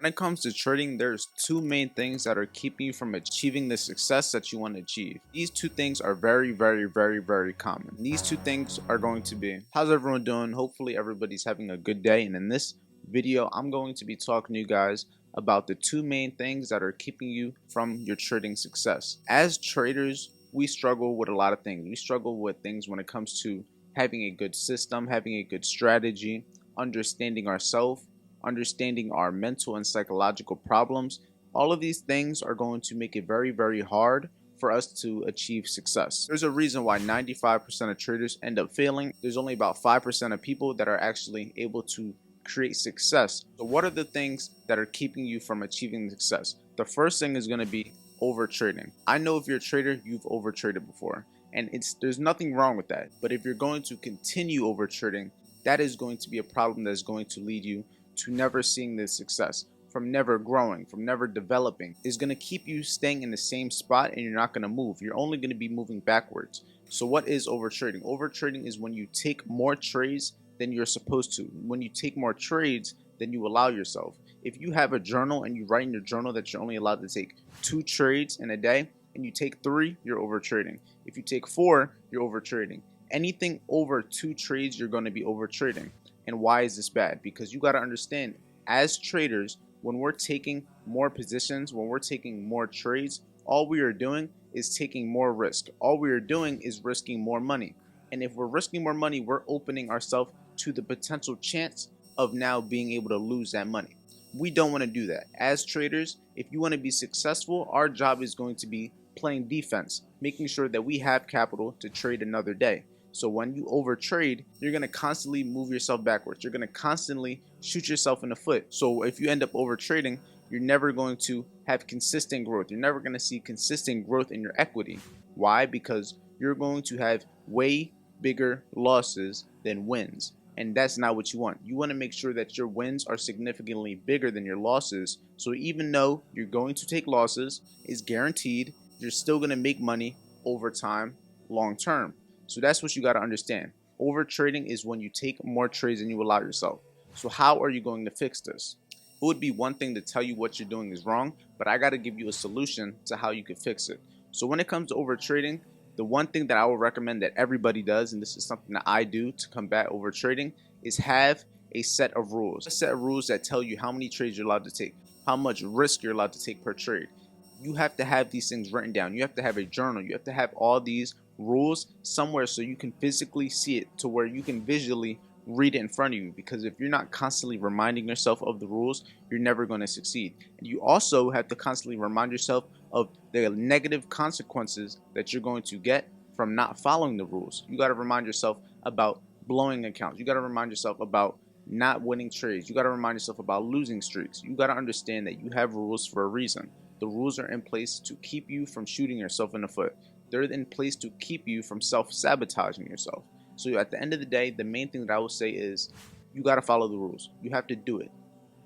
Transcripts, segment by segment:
When it comes to trading, there's two main things that are keeping you from achieving the success that you want to achieve. These two things are very common. These two things are going to be, how's everyone doing? Hopefully everybody's having a good day. And in this video, I'm going to be talking to you guys about the two main things that are keeping you from your trading success. As traders, we struggle with a lot of things. We struggle with things when it comes to having a good system, having a good strategy, understanding ourselves, understanding our mental and psychological problems. All of these things are going to make it very hard for us to achieve success. There's a reason why 95% of traders end up failing. There's only about 5% of people that are actually able to create success. So what are the things that are keeping you from achieving success? The first thing is going to be overtrading. I know if you're a trader, you've overtraded before, and there's nothing wrong with that. But if you're going to continue overtrading, that is going to be a problem that's going to lead you to never seeing this success, from never growing, from never developing. Is going to keep you staying in the same spot, and you're not going to move. You're only going to be moving backwards. So what is overtrading? Overtrading is when you take more trades than you're supposed to. When you take more trades than you allow yourself. If you have a journal and you write in your journal that you're only allowed to take 2 trades in a day, and you take 3, you're overtrading. If you take 4, you're overtrading. Anything over 2 trades, you're going to be overtrading. And why is this bad? Because you got to understand, as traders, when we're taking more positions, when we're taking more trades, all we are doing is taking more risk. All we are doing is risking more money. And if we're risking more money, we're opening ourselves to the potential chance of now being able to lose that money. We don't want to do that. As traders, if you want to be successful, our job is going to be playing defense, making sure that we have capital to trade another day. So when you overtrade, you're going to constantly move yourself backwards. You're going to constantly shoot yourself in the foot. So if you end up overtrading, you're never going to have consistent growth. You're never going to see consistent growth in your equity. Why? Because you're going to have way bigger losses than wins. And that's not what you want. You want to make sure that your wins are significantly bigger than your losses. So even though you're going to take losses, it's guaranteed, you're still going to make money over time, long term. So that's what you got to understand. Overtrading is when you take more trades than you allow yourself. So how are you going to fix this? It would be one thing to tell you what you're doing is wrong, but I got to give you a solution to how you can fix it. So when it comes to overtrading, the one thing that I would recommend that everybody does, and this is something that I do to combat overtrading, is have a set of rules. A set of rules that tell you how many trades you're allowed to take, how much risk you're allowed to take per trade. You have to have these things written down. You have to have a journal. You have to have all these rules somewhere so you can physically see it, to where you can visually read it in front of you. Because if you're not constantly reminding yourself of the rules, you're never going to succeed. And you also have to constantly remind yourself of the negative consequences that you're going to get from not following the rules. You got to remind yourself about blowing accounts. You got to remind yourself about not winning trades. You got to remind yourself about losing streaks. You got to understand that you have rules for a reason. The rules are in place to keep you from shooting yourself in the foot. They're in place to keep you from self-sabotaging yourself. So at the end of the day, the main thing that I will say is you got to follow the rules. You have to do it.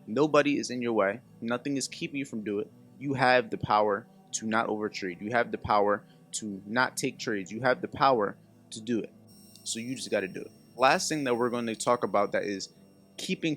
Nobody is in your way. Nothing is keeping you from doing it. You have the power to not overtrade. You have the power to not take trades. You have the power to do it. So you just got to do it. Last thing that we're going to talk about that is keeping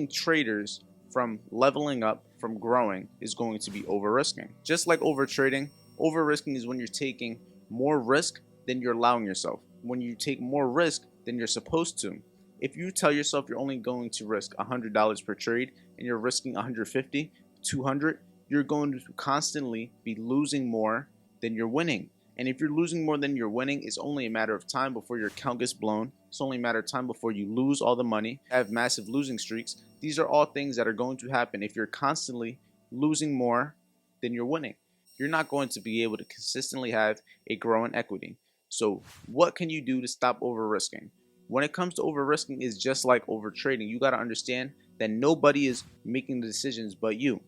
traders from leveling up, from growing, is going to be over-risking. Just like overtrading, over-risking is when you're taking more risk than you're allowing yourself. When you take more risk than you're supposed to. If you tell yourself you're only going to risk $100 per trade and you're risking $150, $200, you're going to constantly be losing more than you're winning. And if you're losing more than you're winning, it's only a matter of time before your account gets blown. It's only a matter of time before you lose all the money, have massive losing streaks. These are all things that are going to happen if you're constantly losing more than you're winning. You're not going to be able to consistently have a growing equity. So what can you do to stop over-risking? When it comes to over-risking, it's just like overtrading. You got to understand that nobody is making the decisions but you.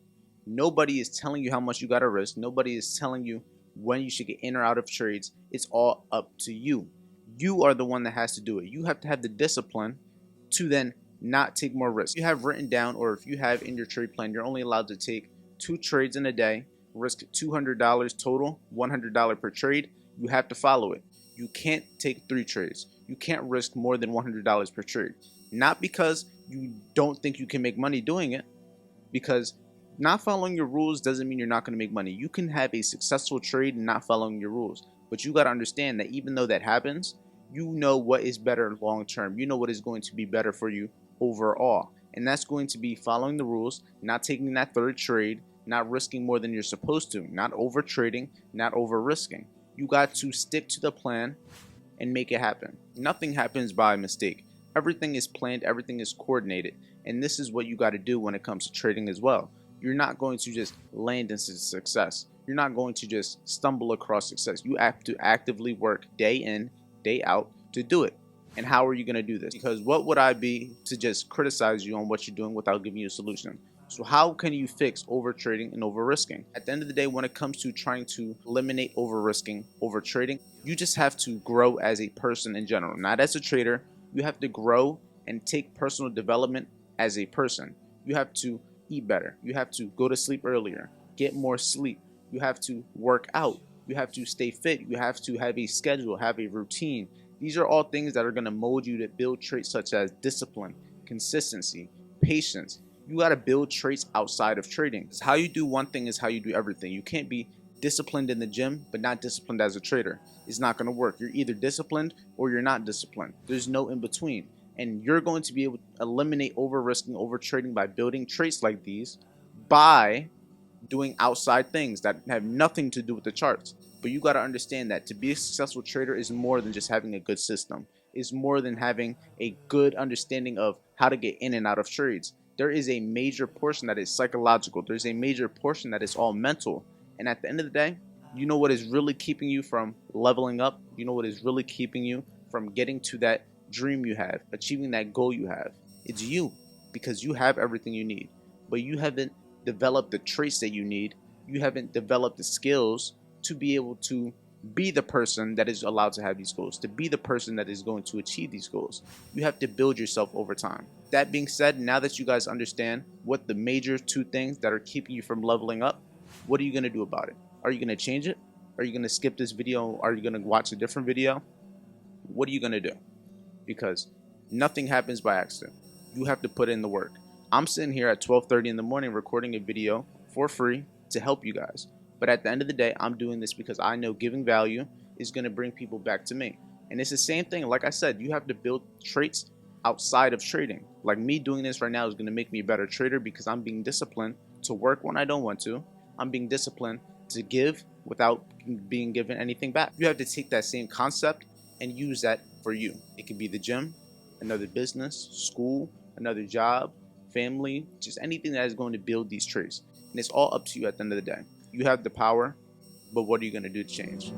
Nobody is telling you how much you got to risk. Nobody is telling you when you should get in or out of trades. It's all up to you. You are the one that has to do it. You have to have the discipline to then not take more risk. If you have written down, or if you have in your trade plan, you're only allowed to take 2 trades in a day, risk $200 total, $100 per trade. You have to follow it. You can't take 3 trades. You can't risk more than $100 per trade. Not because you don't think you can make money doing it, because not following your rules doesn't mean you're not going to make money. You can have a successful trade and not following your rules, but you got to understand that even though that happens, you know what is better long term. You know what is going to be better for you overall, and that's going to be following the rules, not taking that third trade, not risking more than you're supposed to, not over trading, not over risking. You got to stick to the plan and make it happen. Nothing happens by mistake. Everything is planned, everything is coordinated, and this is what you got to do when it comes to trading as well. You're not going to just land into success. You're not going to just stumble across success. You have to actively work day in, day out to do it. And how are you going to do this? Because what would I be to just criticize you on what you're doing without giving you a solution? So how can you fix over trading and over risking? At the end of the day, when it comes to trying to eliminate over risking, over trading, you just have to grow as a person in general, not as a trader. You have to grow and take personal development as a person. You have to eat better. You have to go to sleep earlier, get more sleep. You have to work out. You have to stay fit. You have to have a schedule, have a routine. These are all things that are going to mold you to build traits such as discipline, consistency, patience. You got to build traits outside of trading. How you do one thing is how you do everything. You can't be disciplined in the gym but not disciplined as a trader. It's not going to work. You're either disciplined or you're not disciplined. There's no in between. And you're going to be able to eliminate over risking, over trading by building traits like these by doing outside things that have nothing to do with the charts. But you got to understand that to be a successful trader is more than just having a good system. It's more than having a good understanding of how to get in and out of trades. There is a major portion that is psychological. There's a major portion that is all mental. And at the end of the day, you know what is really keeping you from leveling up? You know what is really keeping you from getting to that dream you have, achieving that goal you have? It's you, because you have everything you need, but you haven't developed the traits that you need. You haven't developed the skills to be able to be the person that is allowed to have these goals, to be the person that is going to achieve these goals. You have to build yourself over time. That being said, now that you guys understand what the major two things that are keeping you from leveling up, what are you going to do about it? Are you going to change it? Are you going to skip this video? Are you going to watch a different video? What are you going to do? Because nothing happens by accident. You have to put in the work. I'm sitting here at 12:30 in the morning recording a video for free to help you guys. But at the end of the day, I'm doing this because I know giving value is going to bring people back to me. And it's the same thing. Like I said, you have to build traits outside of trading. Like me doing this right now is going to make me a better trader because I'm being disciplined to work when I don't want to. I'm being disciplined to give without being given anything back. You have to take that same concept and use that for you. It could be the gym, another business, school, another job, family, just anything that is going to build these traits. And it's all up to you at the end of the day. You have the power, but what are you going to do to change?